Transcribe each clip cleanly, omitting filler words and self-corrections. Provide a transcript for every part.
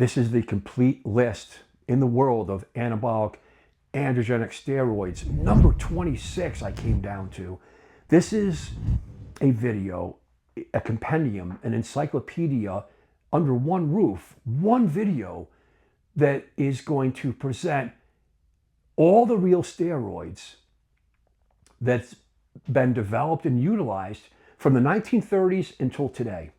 This is the complete list in the world of anabolic androgenic steroids. Number 26 I came down to. This is a video, a compendium, an encyclopedia under one roof, one video that is going to present all the real steroids that's been developed and utilized from the 1930s until today.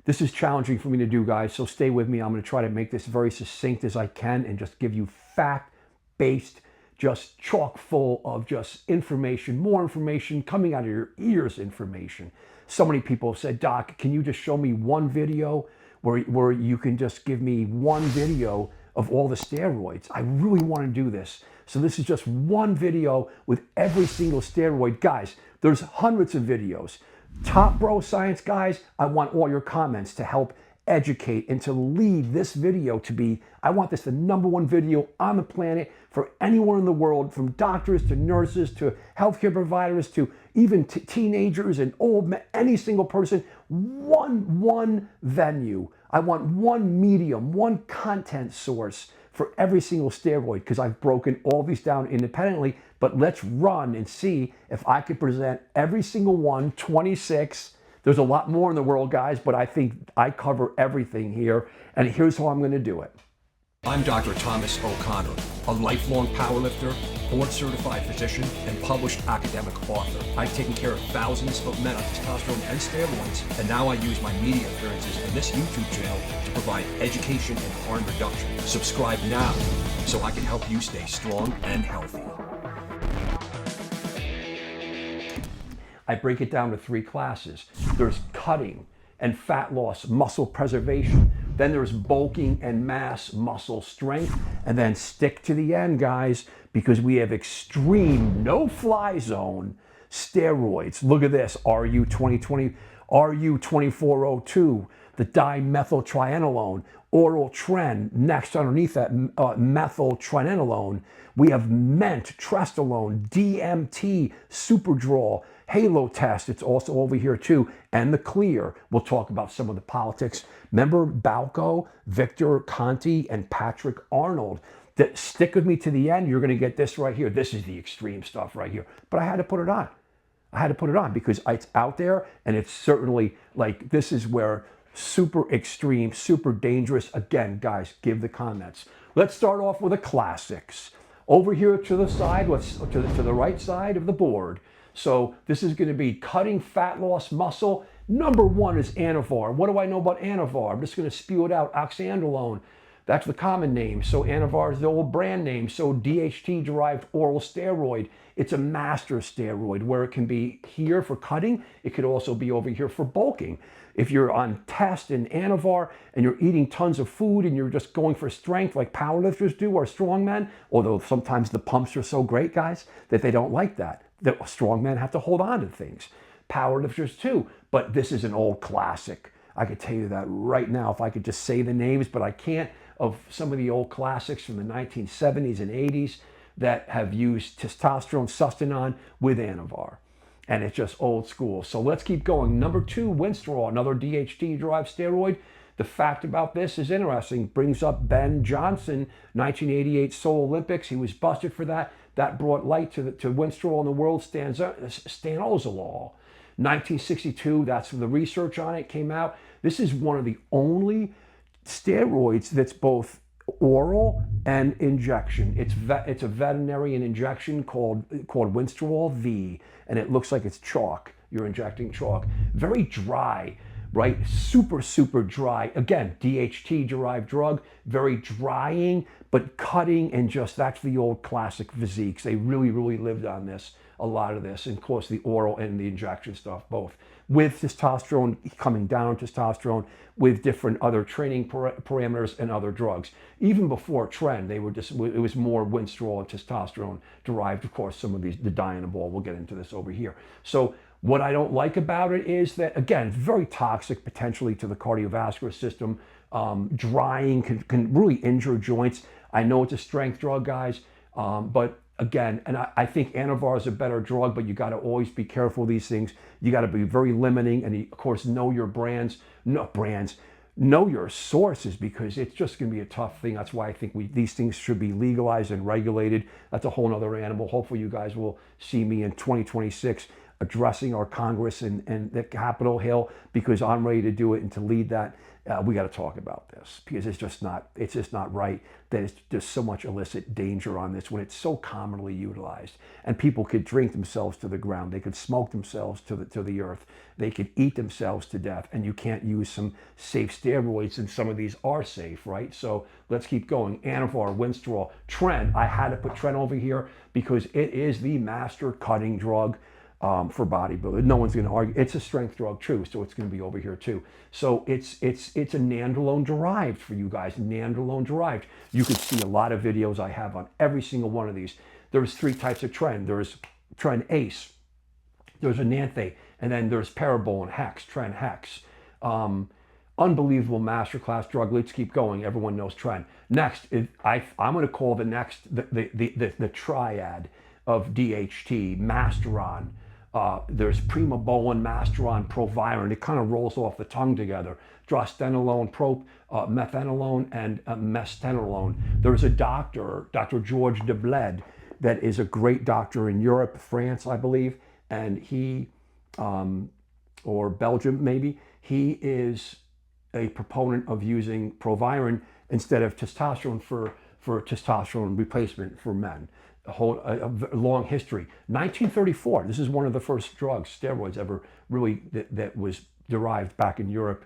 This is challenging for me to do, guys, so stay with me. I'm going to try to make this very succinct as I can and just give you fact-based, just chock full of just information, more information coming out of your ears information. So many people have said, Doc, can you just show me one video where you can just give me one video of all the steroids? I really want to do this. So this is just one video with every single steroid. Guys, there's hundreds of videos. Top Bro Science guys, I want all your comments to help educate and to lead this video to be, I want this the #1 video on the planet for anyone in the world, from doctors to nurses to healthcare providers to even teenagers and old men, any single person. One venue. I want one medium, one content source for every single steroid, because I've broken all these down independently. But let's run and see if I could present every single one, 26. There's a lot more in the world, guys, but I think I cover everything here. And here's how I'm going to do it. I'm Dr. Thomas O'Connor, a lifelong powerlifter, board-certified physician, and published academic author. I've taken care of thousands of men on testosterone and steroids, and now I use my media appearances and this YouTube channel to provide education and harm reduction. Subscribe now so I can help you stay strong and healthy. I break it down to 3 classes. There's cutting and fat loss, muscle preservation. Then there's bulking and mass muscle strength. And then stick to the end, guys, because we have extreme no-fly zone steroids. Look at this, RU-2020, RU-2402, the dimethyltrienolone, oral Tren. Next underneath that, methyltrienolone. We have Ment, Testosterone, DMT, Superdrol, Halotestin, it's also over here too, and the clear. We'll talk about some of the politics. Remember Balco, Victor Conti, and Patrick Arnold. That stick with me to the end. You're going to get this right here. This is the extreme stuff right here. But I had to put it on. I had to put it on because it's out there, and it's certainly like, this is where super extreme, super dangerous. Again, guys, give the comments. Let's start off with the classics. Over here to the side, to the right side of the board. So this is going to be cutting fat loss muscle. #1 is Anavar. What do I know about Anavar? I'm just going to spew it out. Oxandrolone, that's the common name. So Anavar is the old brand name. So DHT-derived oral steroid. It's a master steroid where it can be here for cutting. It could also be over here for bulking. If you're on test in Anavar and you're eating tons of food and you're just going for strength like powerlifters do or strongmen, although sometimes the pumps are so great, guys, that they don't like that. The strongmen have to hold on to things. Powerlifters too, but this is an old classic. I could tell you that right now if I could just say the names, but I can't, of some of the old classics from the 1970s and 80s that have used testosterone sustanon with Anavar. And it's just old school. So let's keep going. #2, Winstrol, another DHT-derived steroid. The fact about this is interesting. Brings up Ben Johnson, 1988 Seoul Olympics. He was busted for that. That brought light to Winstrol and the world stanozolol. 1962, that's when the research on it came out. This is one of the only steroids that's both oral and injection. It's a veterinarian injection called Winstrol V, and it looks like it's chalk. You're injecting chalk. Very dry, right? Super, super dry. Again, DHT-derived drug, very drying, but cutting, and just, that's the old classic physiques. They really, really lived on this, a lot of this, and of course the oral and the injection stuff, both. With testosterone, coming down testosterone, with different other training parameters and other drugs. Even before Tren, they were just, it was more Winstrol and testosterone derived, of course, some of these, the Dianabol, we'll get into this over here. So what I don't like about it is that, again, very toxic potentially to the cardiovascular system. Drying can really injure joints. I know it's a strength drug, guys, but again, and I think Anavar is a better drug, but you got to always be careful with these things. You got to be very limiting, and of course know your brands, know your sources, because it's just going to be a tough thing. That's why I think these things should be legalized and regulated. That's a whole nother animal. Hopefully you guys will see me in 2026 addressing our Congress and the Capitol Hill, because I'm ready to do it and to lead that. We got to talk about this, because it's just not right that there's so much illicit danger on this when it's so commonly utilized. And people could drink themselves to the ground. They could smoke themselves to the earth. They could eat themselves to death. And you can't use some safe steroids, and some of these are safe, right? So let's keep going. Anavar, Winstrol, Tren. I had to put Tren over here because it is the master cutting drug for bodybuilding. No one's going to argue. It's a strength drug, true, so it's going to be over here too. So it's a Nandrolone derived for you guys. Nandrolone derived. You can see a lot of videos I have on every single one of these. There's 3 types of Tren. There's Tren Ace, there's Enanthe, and then there's Parabolin Hex, Tren Hex. Unbelievable masterclass drug. Let's keep going. Everyone knows Tren. Next, I'm going to call the triad of DHT, Masteron. There's Primobolan, Masteron, Proviron. It kind of rolls off the tongue together. Drostanolone, methyltrienolone, and Masteron. There's a doctor, Dr. George Debled, that is a great doctor in Europe, France, I believe, and he, or Belgium maybe, he is a proponent of using Proviron instead of testosterone for testosterone replacement for men. A long history. 1934, this is one of the first drugs, steroids, ever really that was derived back in Europe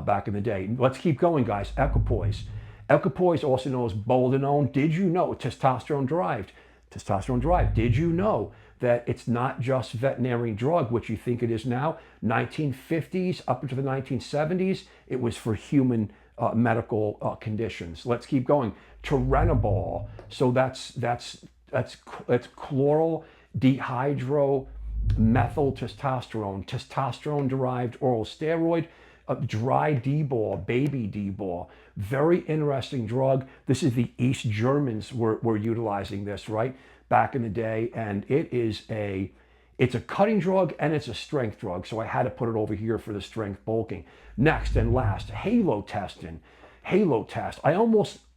back in the day. Let's keep going, guys. Equipoise. Equipoise, also known as boldenone. Did you know testosterone derived? Testosterone derived. Did you know that it's not just veterinary drug, which you think it is now? 1950s up into the 1970s, it was for human medical conditions. Let's keep going. Turinabol. So that's chloral dihydromethyltestosterone, testosterone-derived oral steroid, dry D-ball, baby D-ball. Very interesting drug. This is the East Germans were utilizing this, right, back in the day, and it's a cutting drug and it's a strength drug, so I had to put it over here for the strength bulking. Next and last, Halotestin. Halotest.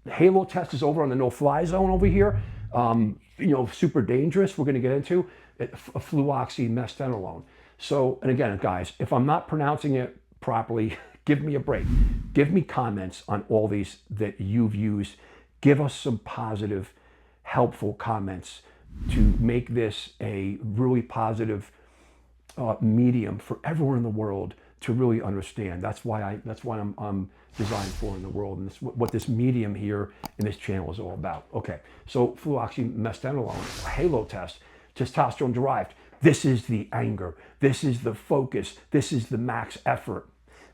Halotest is over on the no-fly zone over here. Super dangerous. We're going to get into fluoxymethyltestosterone. So, and again, guys, if I'm not pronouncing it properly, give me a break. Give me comments on all these that you've used. Give us some positive, helpful comments to make this a really positive medium for everyone in the world to really understand. That's why I'm designed for in the world, and what this medium here in this channel is all about. Okay, so fluoxymethyltestosterone, Halotest, testosterone derived. This is the anger. This is the focus. This is the max effort.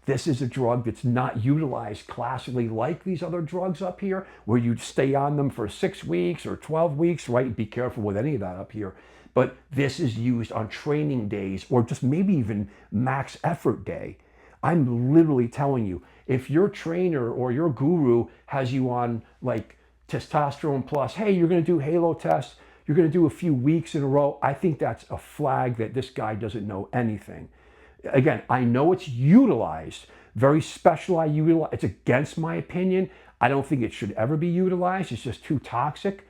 This is a drug that's not utilized classically like these other drugs up here, where you stay on them for 6 weeks or 12 weeks, right? Be careful with any of that up here. But this is used on training days, or just maybe even max effort day. I'm literally telling you, if your trainer or your guru has you on like testosterone plus, hey, you're going to do Halotest, you're going to do a few weeks in a row, I think that's a flag that this guy doesn't know anything. Again, I know it's utilized, very specialized. It's against my opinion. I don't think it should ever be utilized. It's just too toxic.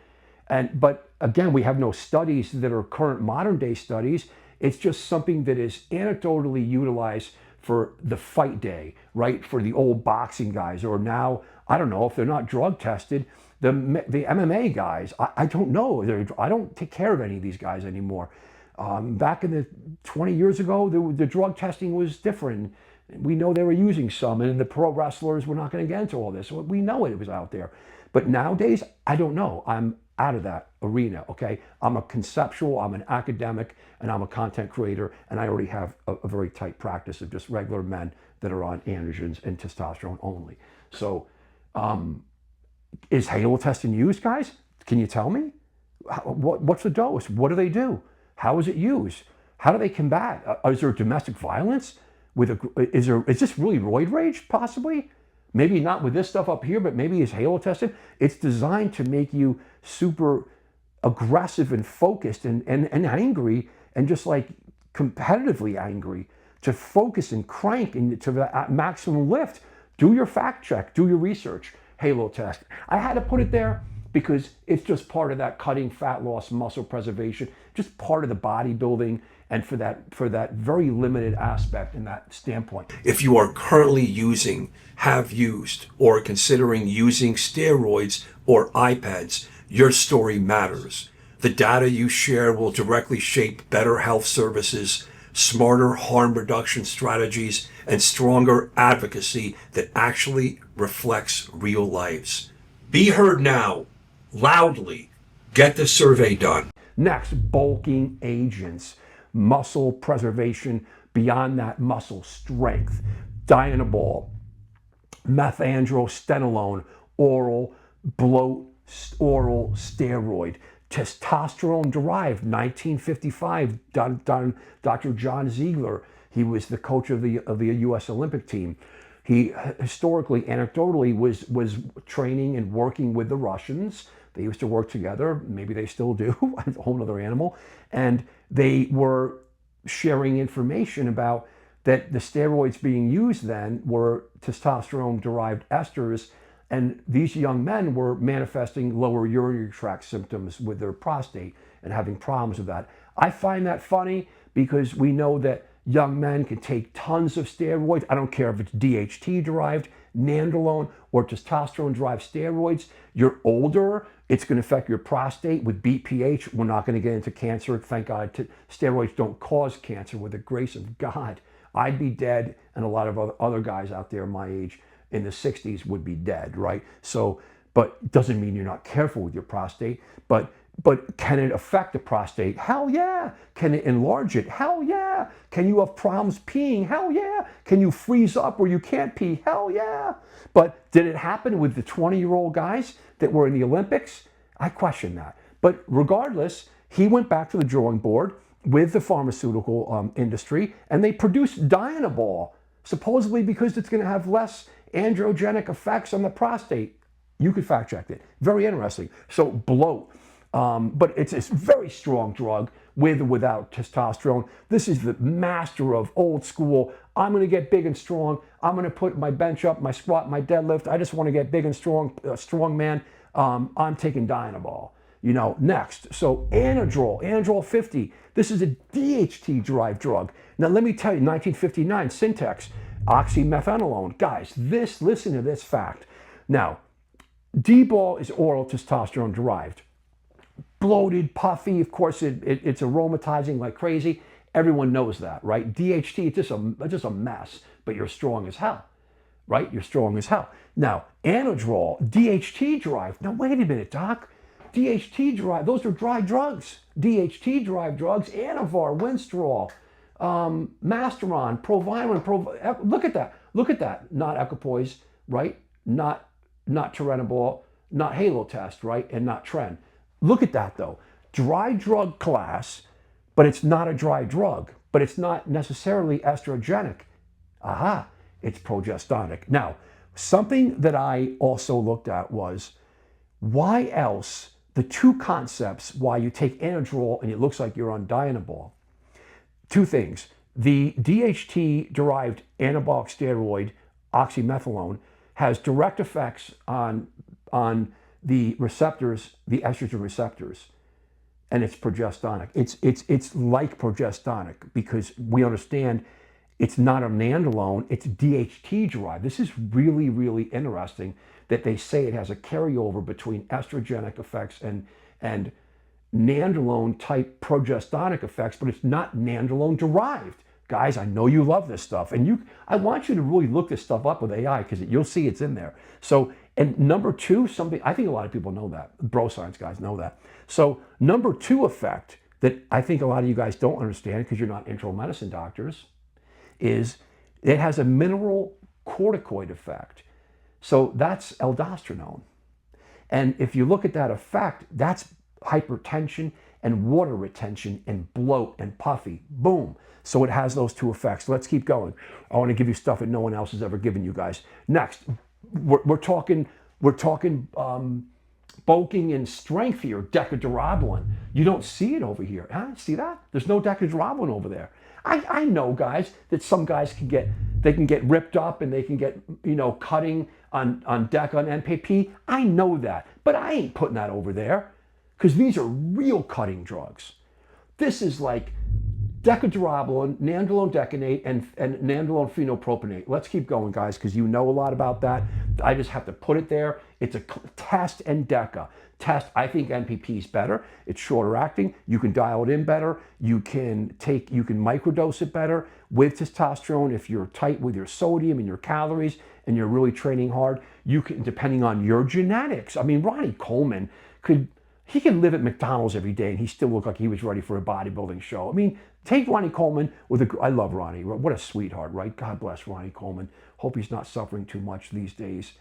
But again, we have no studies that are current modern day studies. It's just something that is anecdotally utilized for the fight day, right? For the old boxing guys, or now, I don't know if they're not drug tested, the MMA guys. I don't know. I don't take care of any of these guys anymore. Back in the 20 years ago, the drug testing was different. We know they were using some, and the pro wrestlers, we're not going to get into all this. We know it was out there. But nowadays, I don't know. I'm out of that arena, okay? I'm a conceptual, I'm an academic, and I'm a content creator, and I already have a very tight practice of just regular men that are on androgens and testosterone only. So, is Halotestin used, guys? Can you tell me? What's the dose? What do they do? How is it used? How do they combat? Is there domestic violence? Is this really roid rage, possibly? Maybe not with this stuff up here, but maybe it's Halotestin. It's designed to make you super aggressive and focused and angry, and just like competitively angry, to focus and crank and to the maximum lift Do your fact check, do your research. Halotestin. I had to put it there because it's just part of that cutting, fat loss, muscle preservation, just part of the bodybuilding, and for that very limited aspect in that standpoint. If you are currently using, have used, or considering using steroids or iPads, your story matters. The data you share will directly shape better health services, smarter harm reduction strategies, and stronger advocacy that actually reflects real lives. Be heard now, loudly. Get the survey done. Next, bulking agents, muscle preservation beyond that muscle strength. Dianabol, methandrostenolone, oral bloat, oral steroid. Testosterone derived, 1955, Dr. John Ziegler. He was the coach of the U.S. Olympic team. He historically, anecdotally, was training and working with the Russians. They used to work together. Maybe they still do. A whole other animal. And they were sharing information about that the steroids being used then were testosterone-derived esters, and these young men were manifesting lower urinary tract symptoms with their prostate and having problems with that. I find that funny because we know that young men can take tons of steroids. I don't care if it's DHT-derived, Nandrolone, or testosterone-derived steroids. You're older, it's going to affect your prostate with BPH. We're not going to get into cancer. Thank God steroids don't cause cancer with the grace of God. I'd be dead, and a lot of other guys out there my age in the 60s would be dead, right? So, but it doesn't mean you're not careful with your prostate. But can it affect the prostate? Hell yeah. Can it enlarge it? Hell yeah. Can you have problems peeing? Hell yeah. Can you freeze up where you can't pee? Hell yeah. But did it happen with the 20-year-old guys that were in the Olympics? I question that. But regardless, he went back to the drawing board with the pharmaceutical industry, and they produced Dianabol, supposedly because it's going to have less androgenic effects on the prostate. You could fact check it. Very interesting. So bloat. But it's a very strong drug with or without testosterone. This is the master of old school. I'm going to get big and strong. I'm going to put my bench up, my squat, my deadlift. I just want to get big and strong, strong man. I'm taking Dianabol. Next. So Anadrol 50. This is a DHT-derived drug. Now let me tell you, 1959, Syntex, oxymethyltestosterone. Guys, listen to this fact. Now, D-bol is oral testosterone derived. Bloated, puffy, of course it's aromatizing like crazy. Everyone knows that, right? DHT, it's just a mess, but you're strong as hell, right? You're strong as hell. Now, Anadrol, DHT derived. Now wait a minute, doc. DHT derived, those are dry drugs. DHT derived drugs, Anavar, Winstrol, Masteron, Proviron, look at that. Not Equipoise, right? Not Turinabol, not Halotestin, right? And not Tren. Look at that though. Dry drug class, but it's not a dry drug, but it's not necessarily estrogenic. Aha, it's progestonic. Now, something that I also looked at was why else the two concepts why you take Anadrol and it looks like you're on Dianabol. Two things. The DHT-derived anabolic steroid, oxymethyltestosterone, has direct effects on the receptors, the estrogen receptors, and it's progestonic. It's like progestonic because we understand it's not a Nandrolone, it's DHT derived. This is really, really interesting that they say it has a carryover between estrogenic effects and Nandrolone type progestonic effects, but it's not Nandrolone derived. Guys, I know you love this stuff, and I want you to really look this stuff up with AI because you'll see it's in there. So, and number two, something I think a lot of people know that. Bro science guys know that. So, number two effect that I think a lot of you guys don't understand because you're not internal medicine doctors is it has a mineral corticoid effect. So that's aldosterone. And if you look at that effect, that's hypertension and water retention and bloat and puffy. Boom. So it has those two effects. Let's keep going. I want to give you stuff that no one else has ever given you guys. Next, we're talking bulking and strength here. Deca-Durabolin. You don't see it over here. Huh? See that? There's no Deca-Durabolin over there. I know, guys, that some guys can get they can get ripped up and they can get, cutting on Deca and NPP. I know that, but I ain't putting that over there because these are real cutting drugs. This is like Deca-Durabolin, Nandrolone decanate, and Nandrolone phenylpropionate. Let's keep going, guys, because you know a lot about that. I just have to put it there. It's a test and Deca. Test, I think NPP is better. It's shorter acting. You can dial it in better. You can microdose it better with testosterone if you're tight with your sodium and your calories and you're really training hard. You can, depending on your genetics. I mean, Ronnie Coleman he can live at McDonald's every day and he still look like he was ready for a bodybuilding show. I mean, take Ronnie Coleman I love Ronnie. What a sweetheart, right? God bless Ronnie Coleman. Hope he's not suffering too much these days.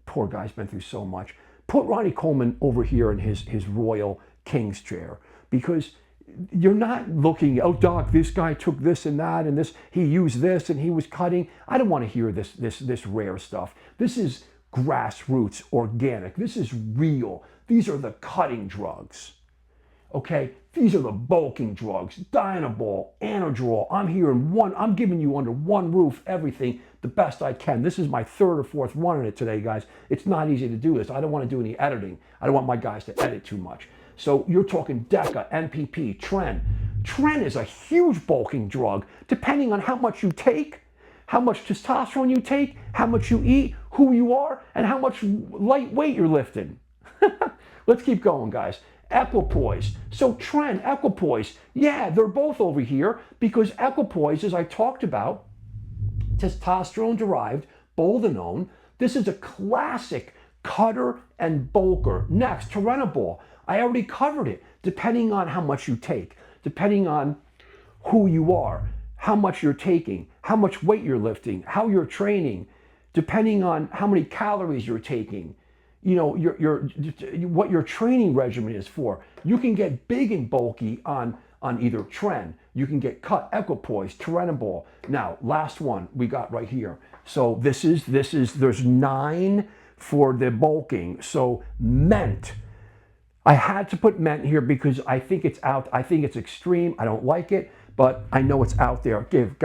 Poor guy's been through so much. Put Ronnie Coleman over here in his royal king's chair because you're not looking, oh, doc, this guy took this and that and this, he used this and he was cutting. I don't want to hear this rare stuff. This is grassroots, organic. This is real. These are the cutting drugs. Okay, these are the bulking drugs. Dianabol, Anadrol. I'm giving you under one roof everything the best I can. This is my third or fourth run in it today, guys. It's not easy to do this. I don't want to do any editing. I don't want my guys to edit too much. So you're talking Deca, NPP, Tren. Tren is a huge bulking drug, depending on how much you take, how much testosterone you take, how much you eat, who you are, and how much light weight you're lifting. Let's keep going, guys. Equipoise. So Tren, Equipoise, yeah, they're both over here because Equipoise, as I talked about, testosterone-derived boldenone. This is a classic cutter and bulker. Next, Turinabol. I already covered it. Depending on how much you take, depending on who you are, how much you're taking, how much weight you're lifting, how you're training, depending on how many calories you're taking, what your training regimen is for. You can get big and bulky on either Tren. You can get cut, Equipoise, Turinabol. Now, last one we got right here. So there's 9 for the bulking. So Ment. I had to put Ment here because I think it's out. I think it's extreme. I don't like it, but I know it's out there. Give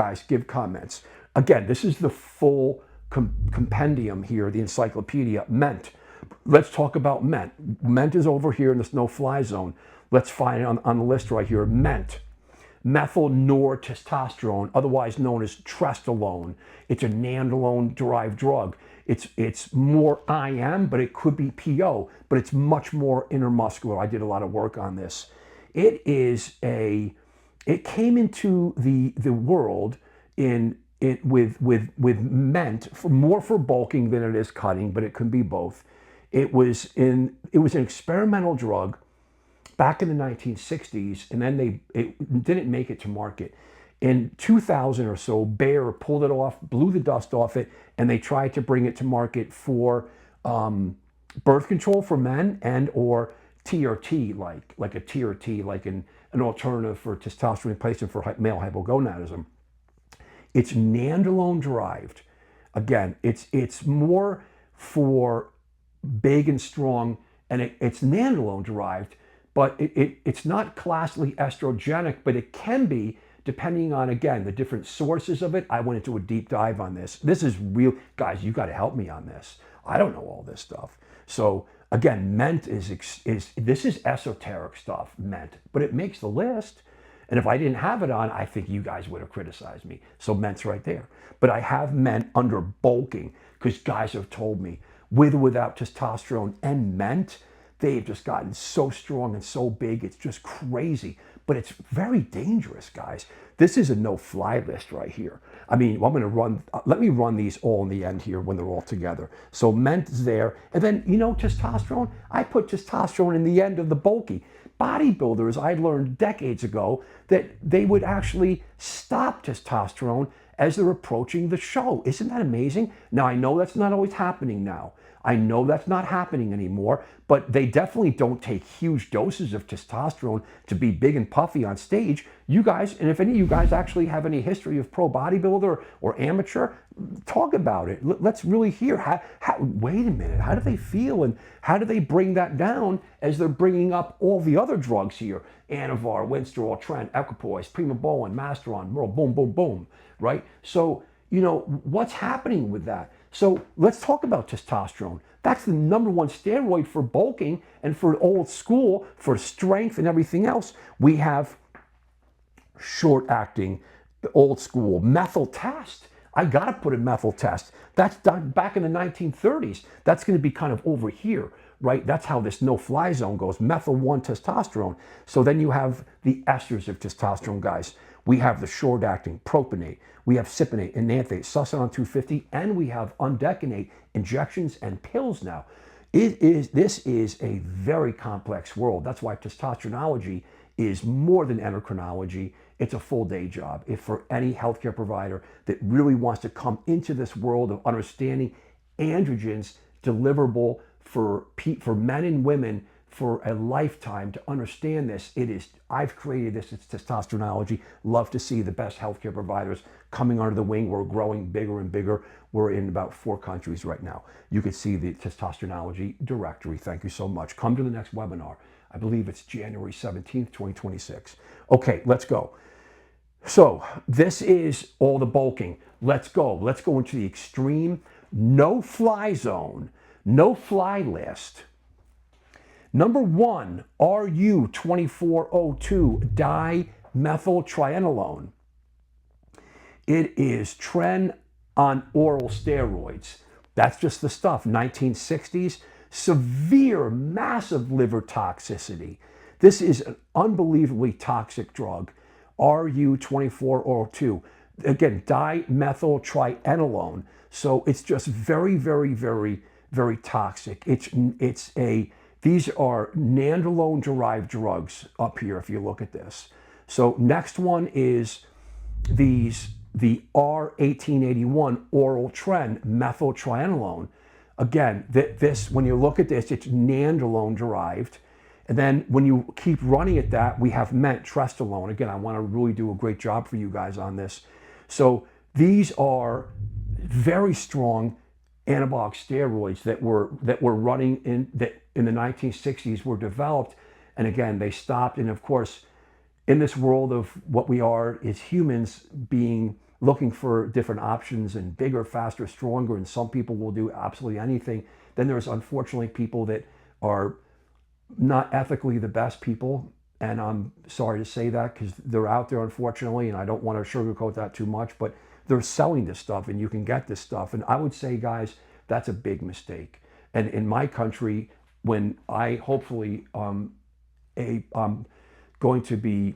comments. Again, this is the full compendium here, the encyclopedia, Ment. Let's talk about Ment. Ment is over here in this no-fly zone. Let's find it on the list right here. Ment, methylnortestosterone, otherwise known as Testosterone. It's a nandrolone-derived drug. It's more IM, but it could be PO, but it's much more intermuscular. I did a lot of work on this. It came into the world with Ment more for bulking than it is cutting, but it can be both. It was an experimental drug back in the 1960s, and then it didn't make it to market. In 2000 or so, Bayer pulled it off, blew the dust off it, and they tried to bring it to market for birth control for men and or TRT, like a TRT, like an alternative for testosterone replacement for male hypogonadism. It's nandrolone derived. Again, it's more for big and strong, and it's nandrolone derived, but it's not classically estrogenic, but it can be depending on, again, the different sources of it. I went into a deep dive on this. This is real. Guys, you got to help me on this. I don't know all this stuff. So again, Ment this is esoteric stuff, Ment, but it makes the list. And if I didn't have it on, I think you guys would have criticized me. So Ment's right there. But I have Ment under bulking because guys have told me with or without testosterone and Ment, they've just gotten so strong and so big. It's just crazy. But it's very dangerous, guys. This is a no-fly list right here. I mean, let me run these all in the end here when they're all together. So Ment is there. And then, testosterone, I put testosterone in the end of the bulky. Bodybuilders, I learned decades ago that they would actually stop testosterone as they're approaching the show. Isn't that amazing? Now, I know that's not always happening now. I know that's not happening anymore, but they definitely don't take huge doses of testosterone to be big and puffy on stage. You guys, and if any of you guys actually have any history of pro bodybuilder or amateur, talk about it. Let's really hear wait a minute, how do they feel and how do they bring that down as they're bringing up all the other drugs here? Anavar, Winstrol, Tren, Equipoise, Primobolan, Masteron, boom, boom, boom, right? So you know, what's happening with that? So let's talk about testosterone. That's the number one steroid for bulking and for old school, for strength and everything else. We have short acting, old school, methyl test. I got to put a methyl test. That's done back in the 1930s. That's going to be kind of over here, right? That's how this no-fly zone goes, methyl 1 testosterone. So then you have the esters of testosterone, guys. We have the short-acting propionate. We have cypionate, enanthate, succinone 250, and we have undecanate injections and pills now. This is a very complex world. That's why testosteronology is more than endocrinology. It's a full day job. If for any healthcare provider that really wants to come into this world of understanding androgens deliverable for men and women for a lifetime to understand this, I've created this. It's testosteronology. Love to see the best healthcare providers coming under the wing. We're growing bigger and bigger. We're in about 4 countries right now. You can see the testosteronology directory. Thank you so much. Come to the next webinar. I believe it's January 17th, 2026. Okay, let's go. So this is all the bulking. Let's go. Let's go into the extreme no-fly zone, no-fly list. Number 1, RU2402 dimethyltrienolone. It is Tren on oral steroids. That's just the stuff. 1960s, severe, massive liver toxicity. This is an unbelievably toxic drug. RU2402. Again, dimethyltrienolone. So it's just very, very, very, very toxic. These are Nandrolone derived drugs up here if you look at this. So next one is the R1881 oral Tren methyltrienolone. Again, this when you look at this, it's Nandrolone derived. And then when you keep running at that, we have Ment, Testosterone. Again, I want to really do a great job for you guys on this. So these are very strong anabolic steroids that were running in the 1960s, were developed, and again they stopped. And of course, in this world of what we are as humans, looking for different options and bigger, faster, stronger, and some people will do absolutely anything. Then there's unfortunately people that are not ethically the best people, and I'm sorry to say that because they're out there, unfortunately, and I don't want to sugarcoat that too much, but they're selling this stuff and you can get this stuff. And I would say, guys, that's a big mistake. And in my country, when I hopefully I'm going to be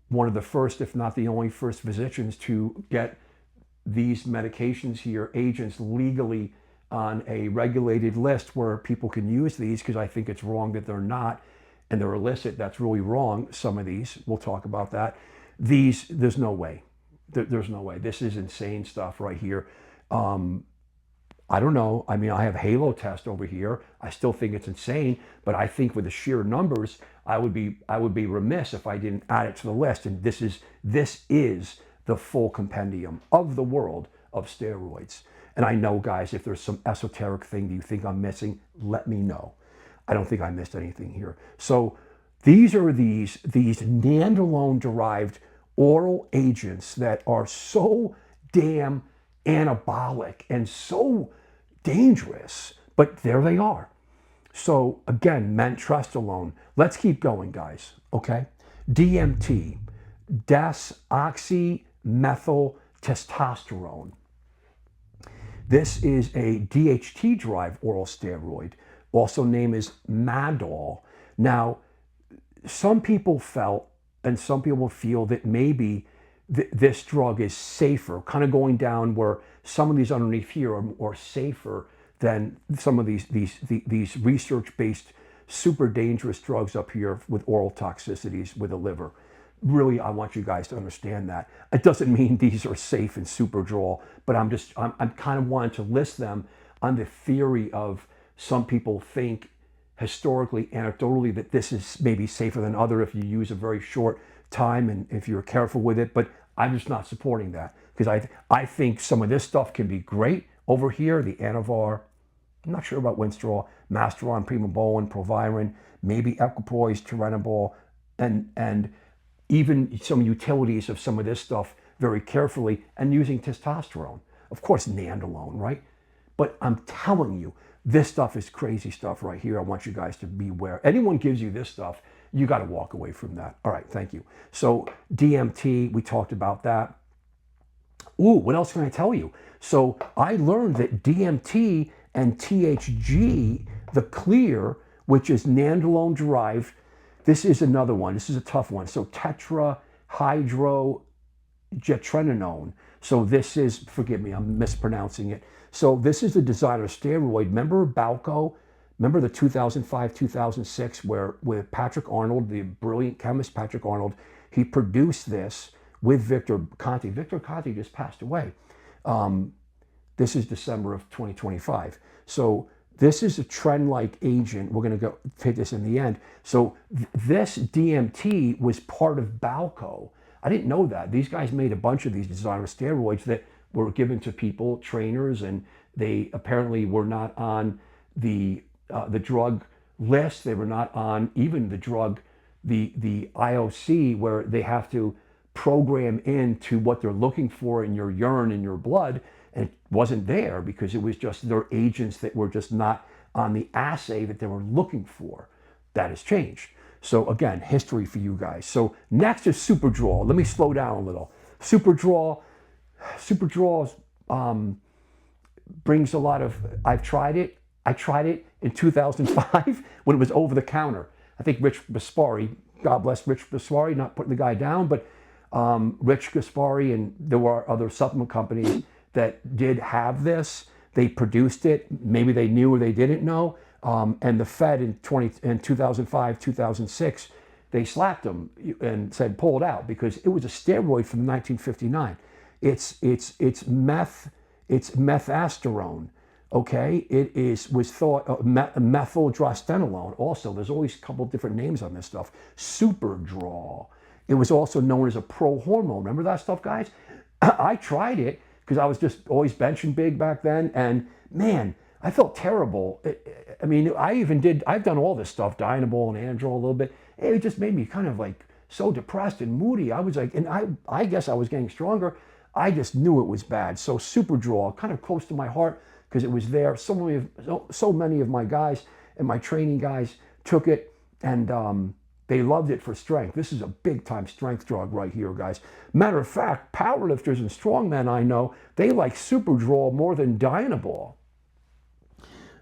one of the first, if not the only first physicians to get these medications here, agents, legally on a regulated list where people can use these, because I think it's wrong that they're not, and they're illicit. That's really wrong. Some of these, we'll talk about that. There's no way. There's no way. This is insane stuff right here. I don't know. I mean, I have Halotestin over here. I still think it's insane, but I think with the sheer numbers, I would be remiss if I didn't add it to the list. And this is the full compendium of the world of steroids. And I know, guys, if there's some esoteric thing that you think I'm missing, let me know. I don't think I missed anything here. So these are these Nandrolone-derived oral agents that are so damn anabolic and so dangerous, but there they are. So again, Ment, Testosterone. Let's keep going, guys, okay? DMT, desoxymethyltestosterone. This is a DHT-derived oral steroid, also named as Madol. Now, some people felt and some people feel that maybe this drug is safer, kind of going down where some of these underneath here are safer than some of these research-based super dangerous drugs up here with oral toxicities with the liver. Really, I want you guys to understand that. It doesn't mean these are safe in Superdrol, but I'm kind of wanting to list them on the theory of some people think historically, anecdotally, that this is maybe safer than other if you use a very short time and if you're careful with it. But I'm just not supporting that because I think some of this stuff can be great over here. The Anavar, I'm not sure about Winstrol, Masteron, Primobolan, Proviron, maybe Equipoise, Turinabol, and even some utilities of some of this stuff very carefully and using testosterone. Of course, Nandrolone, right? But I'm telling you, this stuff is crazy stuff right here. I want you guys to beware. Anyone gives you this stuff, you got to walk away from that. All right, thank you. So DMT, we talked about that. Ooh, what else can I tell you? So I learned that DMT and THG, the clear, which is nandrolone derived, this is another one. This is a tough one. So Tetrahydrogestrinone. So this is, forgive me, I'm mispronouncing it. So this is the designer steroid. Remember Balco? Remember the 2005, 2006, where with Patrick Arnold, the brilliant chemist Patrick Arnold, he produced this with Victor Conti. Victor Conti just passed away. This is December of 2025. So this is a Tren-like agent. We're going to go take this in the end. So this DMT was part of Balco. I didn't know that. These guys made a bunch of these designer steroids that were given to people, trainers, and they apparently were not on the drug list. They were not on even the drug, the IOC, where they have to program into what they're looking for in your urine and your blood. And it wasn't there because it was just their agents that were just not on the assay that they were looking for. That has changed. So again, history for you guys. So next is Superdrol. Let me slow down a little. Superdrol brings a lot of, I've tried it. I tried it in 2005 when it was over the counter. I think Rich Gaspari, God bless Rich Gaspari, not putting the guy down, but Rich Gaspari, and there were other supplement companies that did have this. They produced it. Maybe they knew or they didn't know. And the Fed in 2005, 2006, they slapped them and said, pull it out, because it was a steroid from 1959. It's methasterone. Okay, was thought methyltrienolone. Also, there's always a couple different names on this stuff. Superdrol. It was also known as a pro-hormone. Remember that stuff, guys? I tried it because I was just always benching big back then, and man, I felt terrible. I mean, I've done all this stuff, Dianabol and Anadrol a little bit. It just made me kind of like so depressed and moody. I was like, and I guess I was getting stronger. I just knew it was bad. So Superdrol, kind of close to my heart, because it was there. So many of my guys and my training guys took it, and they loved it for strength. This is a big time strength drug right here, guys. Matter of fact, powerlifters and strongmen I know, they like Superdrol more than Dianabol.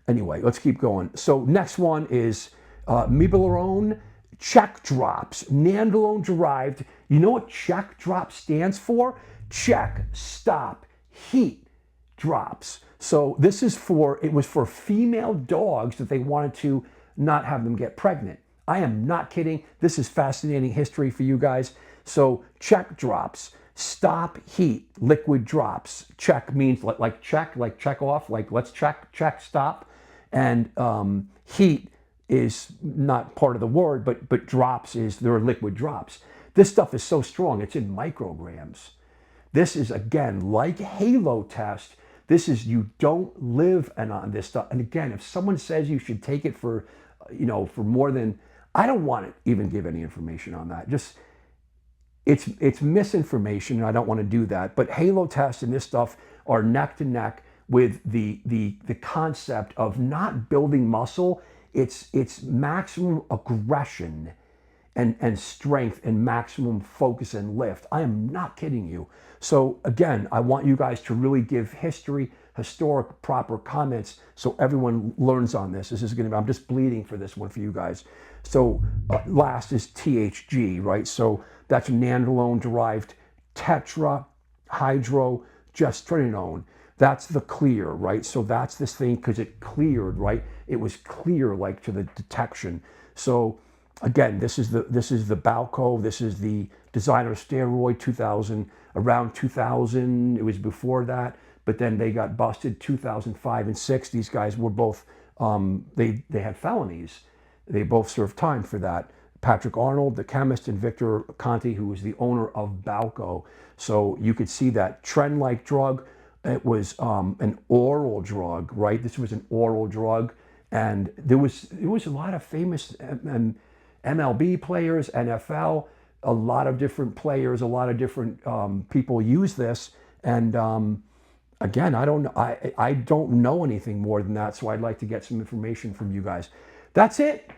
Anyway, let's keep going. So next one is Mibolerone check drops, nandrolone derived. You know what check drop stands for? Check, stop, heat drops. So this is it was for female dogs that they wanted to not have them get pregnant. I am not kidding. This is fascinating history for you guys. So check drops, stop, heat, liquid drops. Check means like check off, like let's check, stop. And heat is not part of the word, but drops is, they're liquid drops. This stuff is so strong, it's in micrograms. This is, again, like Halotestin. This is, you don't live on this stuff. And again, if someone says you should take it for more than, I don't want to even give any information on that. Just, it's misinformation, and I don't want to do that. But Halotestin and this stuff are neck to neck with the concept of not building muscle. It's maximum aggression and strength and maximum focus and lift. I am not kidding you. So again, I want you guys to really give historic, proper comments so everyone learns on this. This is going to be, I'm just bleeding for this one for you guys. So last is THG, right? So that's nandrolone derived tetrahydrogestrinone. That's the clear, right? So that's this thing because it cleared, right? It was clear like to the detection. So again, this is the Balco. This is the designer steroid 2000, around 2000. It was before that, but then they got busted 2005 and 6. These guys were both, they had felonies. They both served time for that. Patrick Arnold, the chemist, and Victor Conti, who was the owner of Balco. So you could see that Tren-like drug. It was an oral drug, right? This was an oral drug, and there was a lot of famous MLB players, NFL, a lot of different players, a lot of different people use this. And again, I don't know anything more than that, so I'd like to get some information from you guys. That's it.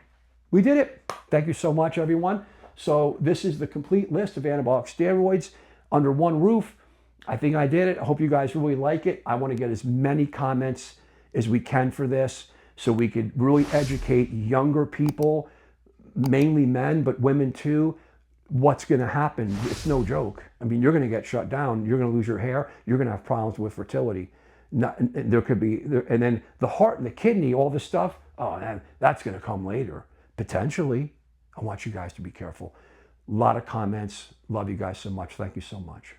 We did it. Thank you so much, everyone. So this is the complete list of anabolic steroids under one roof. I think I did it. I hope you guys really like it. I want to get as many comments as we can for this so we could really educate younger people, mainly men, but women too, what's going to happen. It's no joke. I mean, you're going to get shut down. You're going to lose your hair. You're going to have problems with fertility. There could be, and then the heart and the kidney, all this stuff, oh man, that's going to come later, potentially. I want you guys to be careful. A lot of comments. Love you guys so much. Thank you so much.